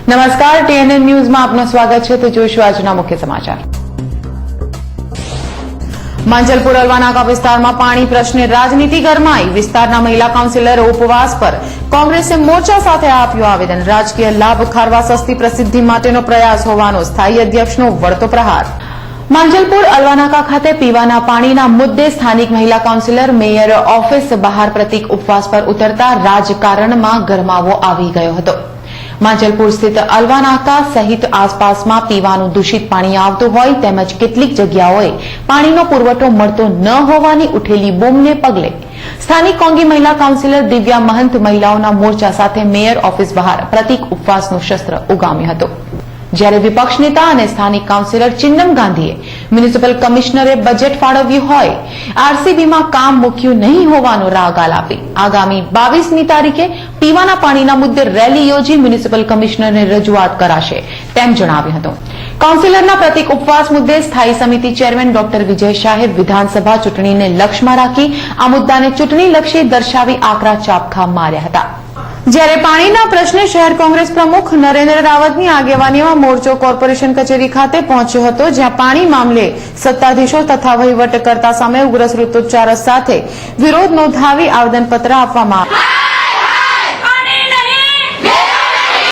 નમસ્કાર, TNN ન્યૂઝમાં આપનું સ્વાગત છે. તો જોઈશું આજના મુખ્ય સમાચાર. માંજલપુર અલવાનાકા વિસ્તારમાં પાણી પ્રશ્ને રાજનીતિ ગરમાઈ. વિસ્તારના મહિલા કાઉન્સિલર ઉપવાસ પર. કોંગ્રેસે મોરચા સાથે આપ્યું આવેદન. રાજકીય લાભ ખારવા સસ્તી પ્રસિદ્ધિ માટેનો પ્રયાસ હોવાનો સ્થાયી અધ્યક્ષનો વળતો પ્રહાર. માંજલપુર અલવાનાકા ખાતે પીવાના પાણીના મુદ્દે સ્થાનિક મહિલા કાઉન્સિલર મેયર ઓફિસ બહાર પ્રતિક ઉપવાસ પર ઉતરતા રાજકારણમાં ગરમાવો આવી ગયો હતો. માંજલપુર સ્થિત અલવાનાકા સહિત આસપાસમાં પીવાનું દૂષિત પાણી આવતું હોય તેમજ કેટલીક જગ્યાઓએ પાણીનો પુરવઠો મળતો ન હોવાની ઉઠેલી બૂમને પગલે સ્થાનિક કોંગી મહિલા કાઉન્સિલર દિવ્યા મહંત મહિલાઓના મોરચા સાથે મેયર ઓફિસ બહાર પ્રતિક ઉપવાસનું શસ્ત્ર ઉગામ્યું હતું. જ્યારે વિપક્ષ નેતા અને સ્થાનિક કાઉન્સિલર ચિન્નમ ગાંધીએ મ્યુનિસિપલ કમિશનરે બજેટ ફાળવ્યું હોય, આરસીબીમાં કામ મૂક્યું નહીં હોવાનો રાગ આલાપી આગામી 22મી તારીખે પીવાના પાણીના મુદ્દે રેલી યોજી મ્યુનિસિપલ કમિશનરને રજૂઆત કરાશે તેમ જણાવ્યું હતું. કાઉન્સિલરના પ્રતિક ઉપવાસ મુદ્દે સ્થાયી સમિતિ ચેરમેન ડોક્ટર વિજય શાહે વિધાનસભા ચૂંટણીને લક્ષ્યમાં રાખી આ મુદ્દાને ચૂંટણીલક્ષી દર્શાવી આકરા ચાબખા માર્યા હતા. જ્યારે પાણીના પ્રશ્ને શહેર કોંગ્રેસ પ્રમુખ નરેન્દ્ર રાવતની આગેવાનીમાં મોરચો કોર્પોરેશન કચેરી ખાતે પહોંચ્યો હતો, જ્યાં પાણી મામલે સત્તાધીશો તથા વહીવટકર્તા સામે ઉગ્ર શ્રુતોચ્ચાર સાથે વિરોધ નોંધાવી આવેદનપત્ર આપવામાં આવ્યું.